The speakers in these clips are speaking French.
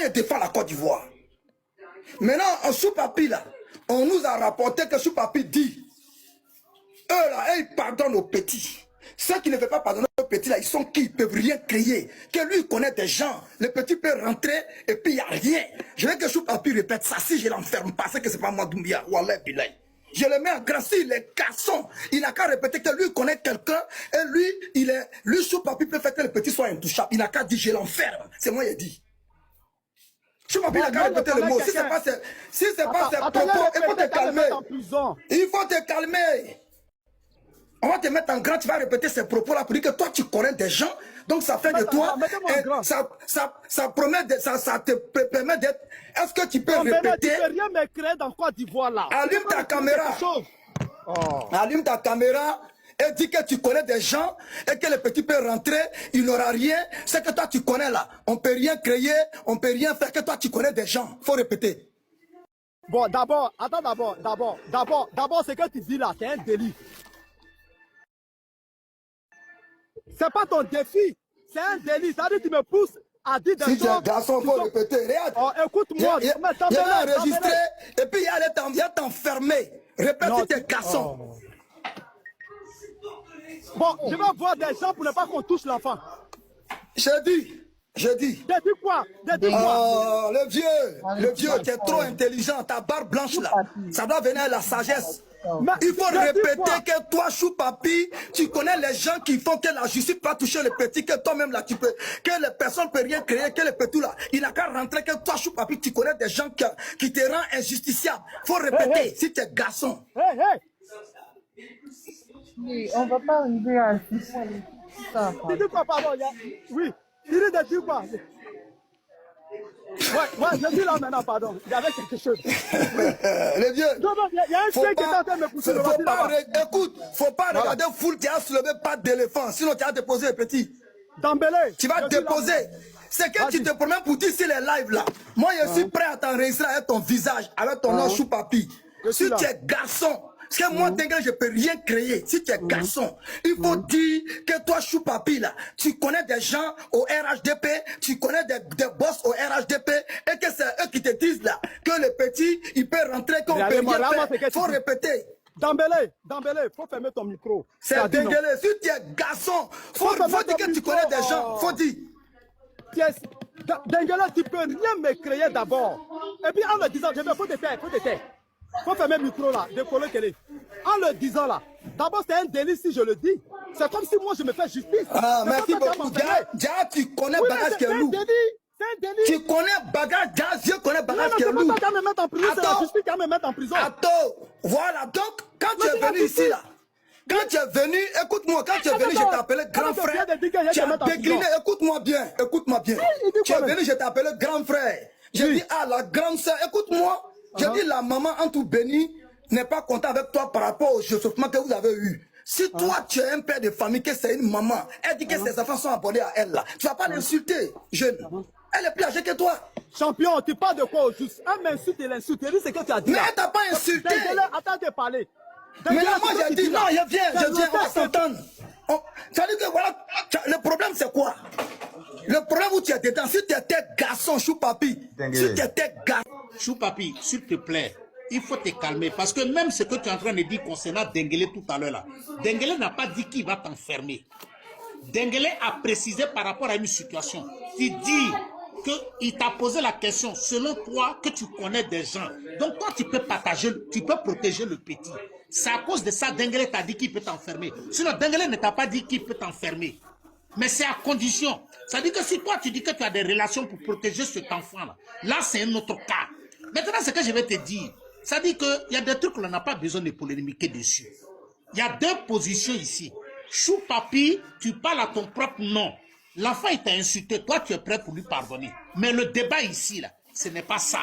je défends la Côte d'Ivoire. Maintenant, en sous-papi, là, on nous a rapporté que sous-papi dit, eux là, ils pardonnent aux petits. Ceux qui ne veulent pas pardonner aux petits là, ils sont qui? Ils peuvent rien créer. Que lui connaît des gens, le petit peut rentrer et puis il n'y a rien. Je veux que sous-papi répète ça, si je l'enferme pas, c'est que c'est pas moi Doumbia, Wallah Bilay. Je le mets en grâce, il est garçon. Il n'a qu'à répéter que lui connaît quelqu'un et lui sous-papi peut faire que le petit soit intouchable. Il n'a qu'à dire je l'enferme. C'est moi qui ai dit. Sous-papi n'a qu'à répéter le mot. Si c'est pas ses propos, il faut te calmer. Il faut te calmer. On va te mettre en grand, tu vas répéter ces propos-là pour dire que toi, tu connais des gens. Donc, ça fait de toi, ça te permet d'être... Est-ce que tu peux répéter? Tu peux rien me créer dans Côte d'Ivoire, là. Allume ta caméra. Allume ta caméra et dis que tu connais des gens et que le petit peut rentrer, il n'aura rien. C'est que toi, tu connais là. On ne peut rien créer, on ne peut rien faire, que toi, tu connais des gens. Il faut répéter. Bon, d'abord, attends, d'abord, ce que tu dis là, c'est un délit. C'est pas ton défi, c'est un délit. C'est-à-dire que tu me pousses à dire des choses. Si tu es garçon, il faut répéter. Regarde. Oh, écoute-moi. Il va enregistrer et puis il va t'enfermer. Répète si tu es garçon. Bon, je vais voir des gens pour ne pas qu'on touche l'enfant. J'ai dit. J'ai dit quoi? Oh, le vieux, tu es trop intelligent. Ta barbe blanche là, ça doit venir à la sagesse. Il faut répéter que toi, Chou-Papi, tu connais les gens qui font que la justice peut toucher le petit, que toi-même là, tu peux, que les personnes ne peuvent rien créer, que le petit là, il n'a qu'à rentrer, que toi, Chou-Papi, tu connais des gens qui te rendent injusticiable. Il faut répéter, si tu es garçon. Mais on ne va pas arriver à ça. Tu dis quoi, pardon? Oui, tu dis de dire quoi? Ouais, je dis là maintenant, pardon. Il y avait quelque chose. Le vieux. Non, il y a un chien qui est en train de me pousser le bâti là-bas. Écoute, faut pas regarder foule, tu as soulevé pas d'éléphant, sinon tu as déposé petit. Dembélé. Tu vas déposer. C'est que tu te promets pour dire sur les lives là. Moi, je suis prêt à t'enregistrer avec ton visage, avec ton nom Chou-Papi. Si tu es garçon, parce que moi, Dengue, je ne peux rien créer. Si tu es garçon, il faut dire que toi, Chou-Papi, là, tu connais des gens au RHDP, tu connais des boss au RHDP, et que c'est eux qui te disent là, que le petit, il peut rentrer, qu'on peut rien faire. Il faut répéter. Dembélé, faut fermer ton micro. C'est Dembélé. Si tu es garçon, faut dire que tu connais des gens. Faut dire. Dembélé, tu peux rien me créer d'abord. Et puis en le disant, faut te taire. Faut fermer le micro là, décoller qu'elle est. En le disant là, d'abord c'est un délit si je le dis. C'est comme si moi je me fais justice. Ah, merci beaucoup. Dia, tu connais bagage Kelou. C'est un délit. Tu connais bagage Dia, je connais bagage Kelou. Non, c'est pas ça qui va me mettre en prison, c'est la justice qui va me mettre en prison. Attends, voilà. Donc, quand tu es venu ici là, quand tu es venu, écoute-moi, quand tu es venu, je t'ai appelé grand frère. Tu as décliné, écoute-moi bien. Tu es venu, je t'ai appelé grand frère. J'ai dit, ah, la grande soeur, écoute-moi. J'ai dit, la maman en tout béni n'est pas contente avec toi par rapport au chauffement que vous avez eu. Si toi, tu es un père de famille, que c'est une maman, elle dit que ses enfants sont abonnés à elle, là. Tu ne vas pas l'insulter, jeune. Elle est plus âgée que toi. Champion, tu parles de quoi au juste? Elle m'insulte et l'insulte. C'est ce que tu as dit. Mais elle t'a pas insulté. Attends de parler. Mais là, moi, j'ai dit, non, je viens, on va s'entendre. Ça dit que voilà, le problème, c'est quoi? Le problème où tu étais dedans, si tu étais garçon, Chou-Papi, si tu étais garçon. Chou-Papi, s'il te plaît, il faut te calmer. Parce que même ce que tu es en train de dire concernant Denguele tout à l'heure là, Denguele n'a pas dit qu'il va t'enfermer. Denguele a précisé par rapport à une situation. Tu dis qu'il t'a posé la question, selon toi, que tu connais des gens. Donc toi, tu peux partager, tu peux protéger le petit. C'est à cause de ça, Denguele t'a dit qu'il peut t'enfermer. Sinon, Denguele ne t'a pas dit qu'il peut t'enfermer. Mais c'est à condition. Ça dit que si toi, tu dis que tu as des relations pour protéger cet enfant-là, là, c'est un autre cas. Maintenant, ce que je vais te dire, ça dit qu'il y a des trucs qu'on n'a pas besoin de polémiquer dessus. Il y a deux positions ici. Chou-Papi, tu parles à ton propre nom. L'enfant, il t'a insulté. Toi, tu es prêt pour lui pardonner. Mais le débat ici, là, ce n'est pas ça.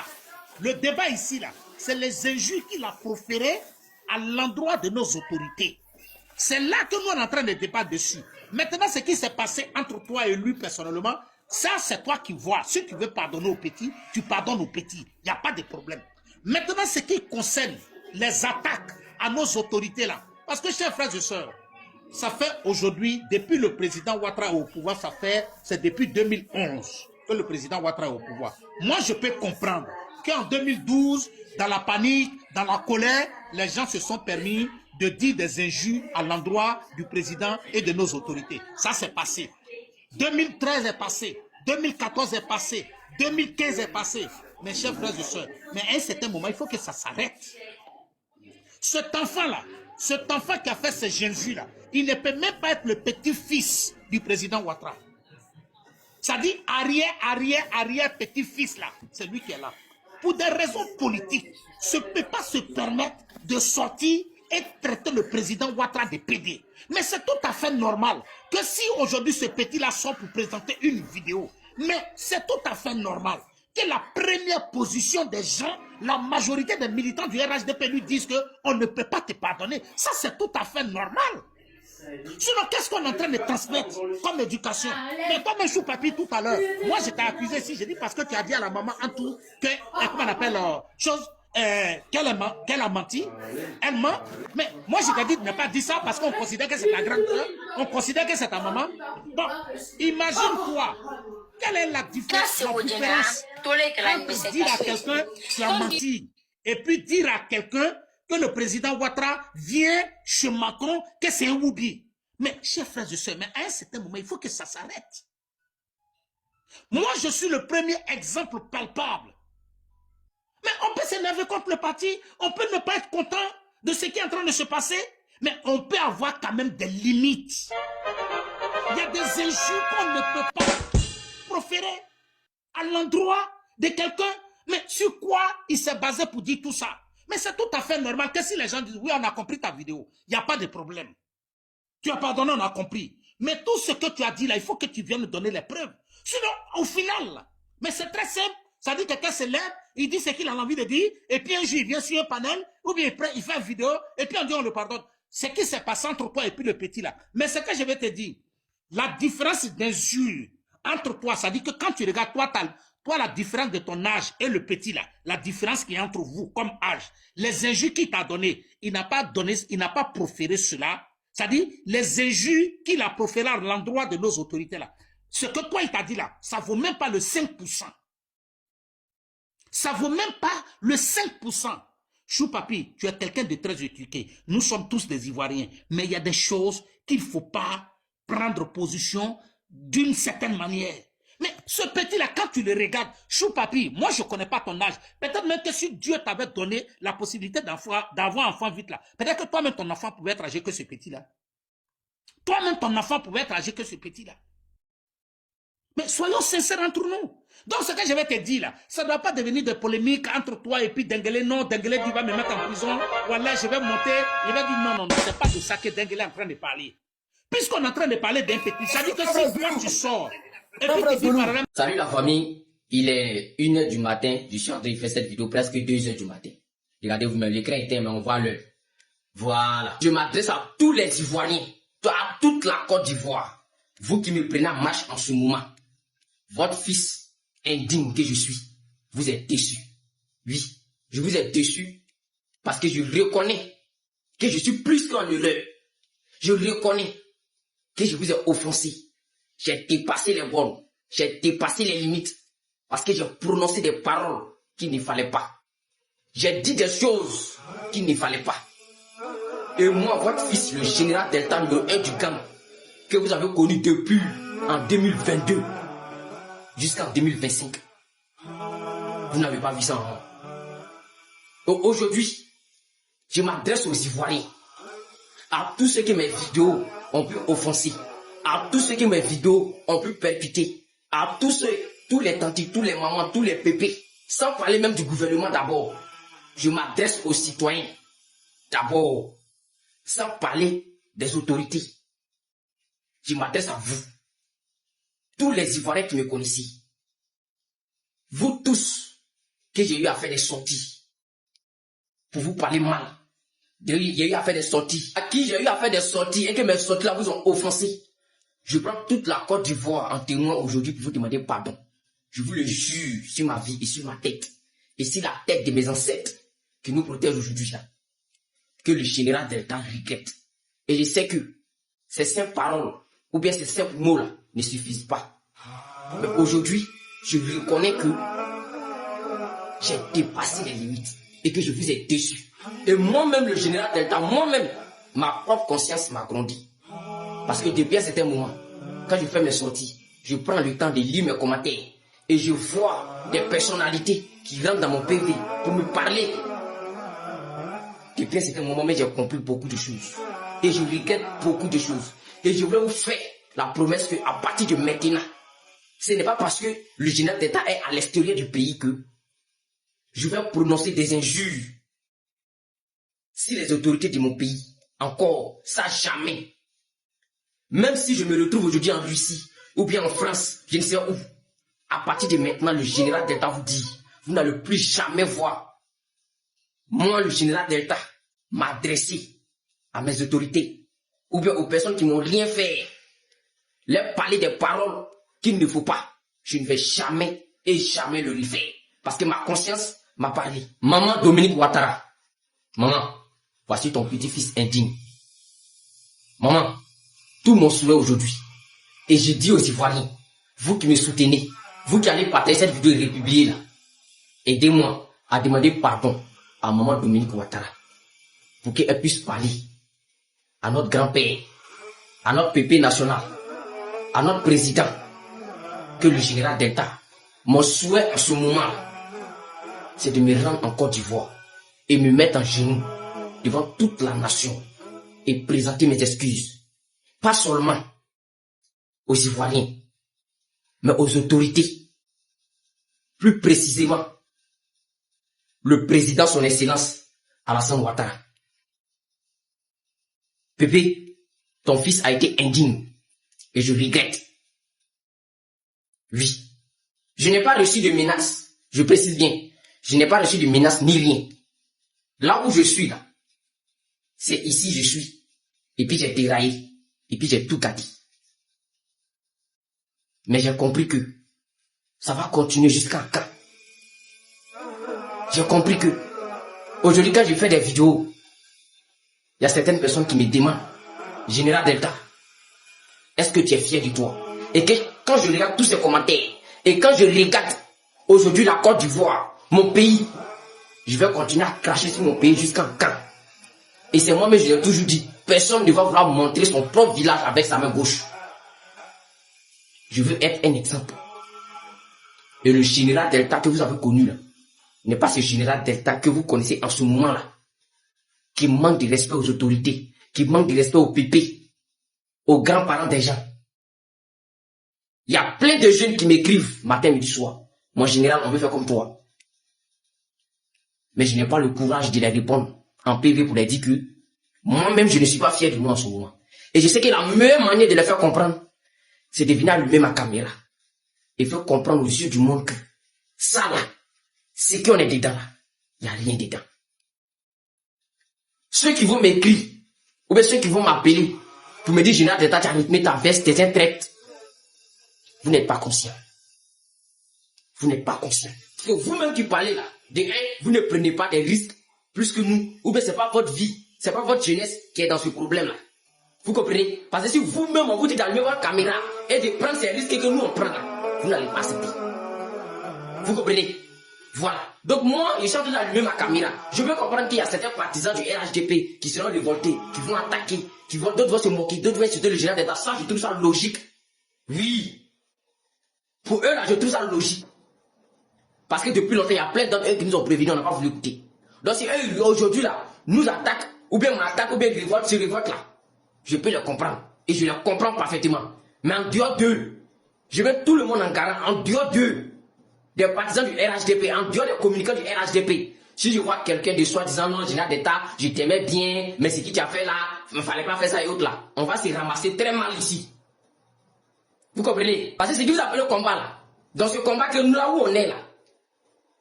Le débat ici, là, c'est les injures qu'il a proférées à l'endroit de nos autorités. C'est là que nous, on est en train de débattre dessus. Maintenant, ce qui s'est passé entre toi et lui personnellement, ça, c'est toi qui vois. Si tu veux pardonner au petit, tu pardonnes au petit. Il n'y a pas de problème. Maintenant, ce qui concerne les attaques à nos autorités là, parce que, chers frères et sœurs, ça fait aujourd'hui, depuis le président Ouattara au pouvoir, c'est depuis 2011. que le président Ouattara est au pouvoir. Moi, je peux comprendre qu'en 2012, dans la panique, dans la colère, les gens se sont permis de dire des injures à l'endroit du président et de nos autorités. Ça, c'est passé. 2013 est passé. 2014 est passé. 2015 est passé. Mes chers frères et sœurs, mais à un certain moment, il faut que ça s'arrête. Cet enfant-là, cet enfant qui a fait ces injures-là, il ne peut même pas être le petit-fils du président Ouattara. Ça dit arrière petit-fils là, c'est lui qui est là. Pour des raisons politiques, ne peut pas se permettre de sortir et traiter le président Ouattara de PD. Mais c'est tout à fait normal que si aujourd'hui ce petit-là sort pour présenter une vidéo, mais c'est tout à fait normal que la première position des gens, la majorité des militants du RHDP lui disent qu'on ne peut pas te pardonner. Ça, c'est tout à fait normal. Sinon, qu'est-ce qu'on est en train de transmettre comme éducation? Mais comme Chou Papi tout à l'heure, moi j'étais accusé ici, j'ai dit parce que tu as dit à la maman en tout que, comment on appelle, chose, qu'elle a menti, elle ment. Mais moi je t'ai dit de ne pas dire ça parce qu'on considère que c'est ta grande soeur, on considère que c'est ta maman. Bon, imagine-toi, quelle est la différence entre dire à quelqu'un tu as menti et puis dire à quelqu'un que le président Ouattara vient chez Macron, que c'est un Woubi. Mais, chers frères et sœurs, mais à un certain moment, il faut que ça s'arrête. Moi, je suis le premier exemple palpable. Mais on peut s'énerver contre le parti, on peut ne pas être content de ce qui est en train de se passer, mais on peut avoir quand même des limites. Il y a des injures qu'on ne peut pas proférer à l'endroit de quelqu'un, mais sur quoi il s'est basé pour dire tout ça? Mais c'est tout à fait normal que si les gens disent, oui, on a compris ta vidéo, il n'y a pas de problème. Tu as pardonné, on a compris. Mais tout ce que tu as dit là, il faut que tu viennes nous donner les preuves. Sinon, au final, mais c'est très simple, ça dit que quelqu'un se lève, il dit ce qu'il a envie de dire, et puis un jour, il vient sur un panel, ou bien il fait une vidéo, et puis on dit on le pardonne. Ce qui s'est passé entre toi et puis le petit là. Mais ce que je vais te dire, la différence d'injure entre toi, ça dit que quand tu regardes, toi, la différence de ton âge et le petit là, la différence qui est entre vous comme âge, les injures qu'il t'a donné, il n'a pas proféré cela. C'est-à-dire, les injures qu'il a proférées à l'endroit de nos autorités là, ce que toi il t'a dit là, ça vaut même pas le 5%. Ça vaut même pas le 5%. Chou Papi, tu es quelqu'un de très éduqué. Nous sommes tous des Ivoiriens. Mais il y a des choses qu'il ne faut pas prendre position d'une certaine manière. Mais ce petit-là, quand tu le regardes, Chou Papi, moi je ne connais pas ton âge. Peut-être même que si Dieu t'avait donné la possibilité d'avoir un enfant vite là, peut-être que toi-même ton enfant pouvait être âgé que ce petit-là. Toi-même ton enfant pouvait être âgé que ce petit-là. Mais soyons sincères entre nous. Donc ce que je vais te dire là, ça ne doit pas devenir des polémiques entre toi et puis Denguele. Non, Denguele dit va me mettre en prison. Voilà, je vais monter. Je vais dire non, c'est pas de ça que Denguele est en train de parler. Puisqu'on est en train de parler d'un petit, ça dit que si toi tu sors, et puis tu dis par exemple... Salut la famille, il est 1h du matin, je suis en train de faire cette vidéo presque 2h du matin. Regardez vous-même, l'écran est éteint, mais on voit l'heure. Voilà. Je m'adresse à tous les Ivoiriens, à toute la Côte d'Ivoire. Vous qui me prenez en marche en ce moment, votre fils indigne que je suis, vous êtes déçu. Oui, je vous ai déçu parce que je reconnais que je suis plus qu'en erreur. Je reconnais que je vous ai offensé. J'ai dépassé les bornes, j'ai dépassé les limites parce que j'ai prononcé des paroles qu'il ne fallait pas. J'ai dit des choses qu'il ne fallait pas. Et moi, votre fils, le général Delta numéro 1 du gang, que vous avez connu depuis en 2022 jusqu'en 2025, vous n'avez pas vu ça. Hein? Donc aujourd'hui, je m'adresse aux Ivoiriens, à tous ceux que mes vidéos ont pu offenser, à tous ceux que mes vidéos ont pu percuter, à tous les tantis, tous les mamans, tous les pépés, sans parler même du gouvernement d'abord. Je m'adresse aux citoyens d'abord, sans parler des autorités. Je m'adresse à vous, tous les Ivoiriens qui me connaissez, vous tous que j'ai eu à faire des sorties pour vous parler mal. J'ai eu à faire des sorties, à qui j'ai eu à faire des sorties et que mes sorties là vous ont offensé. Je prends toute la Côte d'Ivoire en témoin aujourd'hui pour vous demander pardon. Je vous le jure sur ma vie et sur ma tête. Et sur la tête de mes ancêtres qui nous protègent aujourd'hui là. Que le général Delta regrette. Et je sais que ces simples paroles ou bien ces simples mots là ne suffisent pas. Mais aujourd'hui, je reconnais que j'ai dépassé les limites et que je vous ai déçu. Et moi-même, le général Delta, moi-même, ma propre conscience m'a grandi. Parce que depuis un certain moment, quand je fais mes sorties, je prends le temps de lire mes commentaires et je vois des personnalités qui rentrent dans mon PV pour me parler. Depuis un certain moment, mais j'ai compris beaucoup de choses. Et je regrette beaucoup de choses. Et je voulais vous faire la promesse qu'à partir de maintenant, ce n'est pas parce que le général d'État est à l'extérieur du pays que je vais prononcer des injures. Si les autorités de mon pays, encore, ça jamais. Même si je me retrouve aujourd'hui en Russie ou bien en France, je ne sais où, à partir de maintenant, le général Delta vous dit, vous n'allez plus jamais voir moi, le général Delta, m'adresser à mes autorités ou bien aux personnes qui n'ont rien fait, leur parler des paroles qu'il ne faut pas. Je ne vais jamais et jamais le refaire parce que ma conscience m'a parlé. Maman Dominique Ouattara, maman, voici ton petit-fils indigne. Maman, tout mon souhait aujourd'hui, et je dis aux Ivoiriens, vous qui me soutenez, vous qui allez partager cette vidéo et republier là, aidez-moi à demander pardon à maman Dominique Ouattara pour qu'elle puisse parler à notre grand-père, à notre pépé national, à notre président, que le général Delta, mon souhait à ce moment, c'est de me rendre en Côte d'Ivoire et me mettre en genoux devant toute la nation et présenter mes excuses, pas seulement aux Ivoiriens, mais aux autorités, plus précisément le président, son excellence, Alassane Ouattara. Pépé, ton fils a été indigne et je regrette. Oui, je n'ai pas reçu de menaces, je précise bien, je n'ai pas reçu de menaces ni rien. Là où je suis là, c'est ici je suis. Et puis j'ai déraillé, et puis j'ai tout gâté. Mais j'ai compris que ça va continuer jusqu'à quand? J'ai compris que aujourd'hui quand je fais des vidéos, il y a certaines personnes qui me demandent, Général Delta, est-ce que tu es fier de toi? Et que quand je regarde tous ces commentaires, et quand je regarde aujourd'hui la Côte d'Ivoire, mon pays, je vais continuer à cracher sur mon pays jusqu'à quand? Et c'est moi-même, je l'ai toujours dit, personne ne va vouloir montrer son propre village avec sa main gauche. Je veux être un exemple. Et le général Delta que vous avez connu là, n'est pas ce général Delta que vous connaissez en ce moment-là, qui manque de respect aux autorités, qui manque de respect aux pépés, aux grands-parents des gens. Il y a plein de jeunes qui m'écrivent matin, midi, soir. Mon général, on veut faire comme toi. Mais je n'ai pas le courage de les répondre en PV pour leur dire que moi-même, je ne suis pas fier de moi en ce moment. Et je sais que la meilleure manière de les faire comprendre, c'est de venir allumer ma caméra et faire comprendre aux yeux du monde que ça là, ce qu'on est dedans là, il n'y a rien dedans. Ceux qui vont m'écrire, ou bien ceux qui vont m'appeler pour me dire, Général Delta, tu as rythmé ta veste, t'es un traître. Vous n'êtes pas conscient. Vous n'êtes pas conscient. Parce que vous-même qui parlez là, vous ne prenez pas des risques plus que nous. Ou bien c'est pas votre vie, c'est pas votre jeunesse qui est dans ce problème-là. Vous comprenez? Parce que si vous-même on vous dit d'allumer votre caméra et de prendre ces risques que nous on prend là, vous n'allez pas accepter. Vous comprenez? Voilà. Donc moi, je suis en train d'allumer ma caméra. Je veux comprendre qu'il y a certains partisans du RHDP qui seront révoltés, qui vont attaquer, d'autres vont se moquer, d'autres vont insulter le général d'État. Ça, je trouve ça logique. Oui. Pour eux là, je trouve ça logique. Parce que depuis longtemps, il y a plein d'entre eux qui nous ont prévenus, on n'a pas voulu écouter. Donc si eux, aujourd'hui là, nous attaquent, ou bien m'attaquent, ou bien se révoltent là, je peux les comprendre. Et je les comprends parfaitement. Mais en dehors d'eux, je mets tout le monde en garant, en dehors d'eux, des partisans du RHDP, en dehors des communicants du RHDP. Si je vois quelqu'un de soi-disant, non, général d'État, je t'aimais bien, mais ce que tu as fait là, il ne fallait pas faire ça et autres là. On va se ramasser très mal ici. Vous comprenez? Parce que c'est ce que vous appelez le combat là. Dans ce combat que nous là où on est là,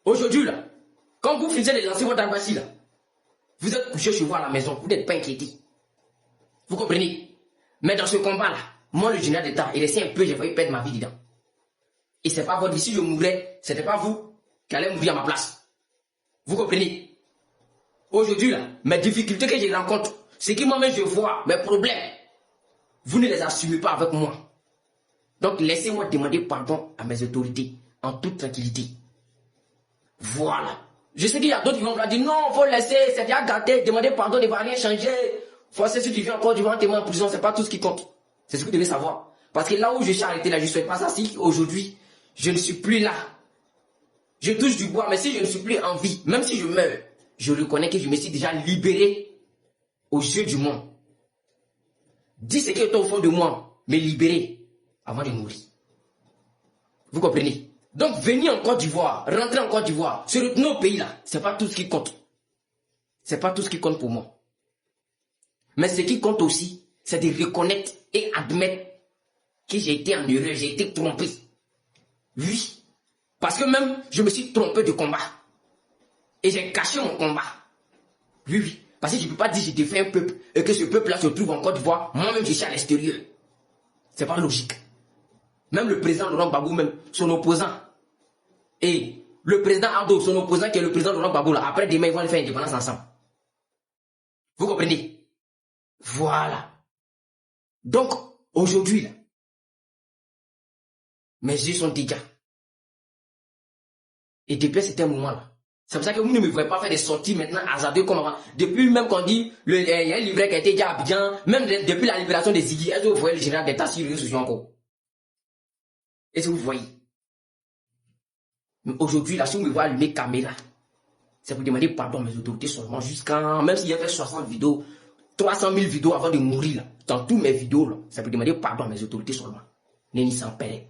aujourd'hui là, quand vous finissez de lancer votre abachi là, vous êtes couché chez vous à la maison, vous n'êtes pas inquiété. Vous comprenez? Mais dans ce combat là, moi le général d'État, il essaie un peu, j'ai failli perdre ma vie dedans. Et c'est pas votre vie, si je mourrais, ce n'était pas vous qui allez mourir à ma place. Vous comprenez? Aujourd'hui là, mes difficultés que je rencontre, c'est que moi-même je vois mes problèmes, vous ne les assumez pas avec moi. Donc laissez-moi demander pardon à mes autorités, en toute tranquillité. Voilà. Je sais qu'il y a d'autres qui vont me dire non, il faut laisser, c'est déjà gâté, demander pardon, ne va rien changer. Forcer si tu viens encore devant témoin en prison, c'est pas tout ce qui compte. C'est ce que vous devez savoir. Parce que là où je suis arrêté, là, je ne suis pas assis aujourd'hui. Je ne suis plus là. Je touche du bois, mais si je ne suis plus en vie, même si je meurs, je reconnais que je me suis déjà libéré aux yeux du monde. Dis ce qui est au fond de moi, me libérer avant de mourir. Vous comprenez? Donc venir en Côte d'Ivoire, rentrer en Côte d'Ivoire, se retourner au pays là, c'est pas tout ce qui compte. C'est pas tout ce qui compte pour moi. Mais ce qui compte aussi, c'est de reconnaître et admettre que j'ai été en erreur, j'ai été trompé. Oui. Parce que même, je me suis trompé de combat. Et j'ai caché mon combat. Oui, oui. Parce que je ne peux pas dire que j'ai défait un peuple et que ce peuple-là se trouve en Côte d'Ivoire. Moi-même, je suis à l'extérieur. C'est pas logique. Même le président Laurent Gbagbo, même, son opposant. Et le président Ado, son opposant, qui est le président Laurent Gbagbo, là, après demain, ils vont aller faire une indépendance ensemble. Vous comprenez? Voilà. Donc, aujourd'hui, là, mes yeux sont dégâts. Et depuis un certain moment là. C'est pour ça que vous ne me voyez pas faire des sorties maintenant hasardeuses comme avant. Depuis même qu'on dit, il y a un livret qui a été déjà à Abidjan, même depuis la libération des Ziggy, est-ce que vous voyez le général d'État sur les réseaux sociaux encore? Est-ce que vous voyez? Mais aujourd'hui, là, si vous me voyez allumer caméra, c'est pour demander pardon à mes autorités seulement, jusqu'à, même s'il y a fait 60 vidéos, 300 000 vidéos avant de mourir, là, dans toutes mes vidéos, là, c'est pour demander pardon à mes autorités seulement. Néni sans père.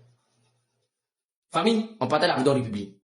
Famille, on partage la vidéo en République.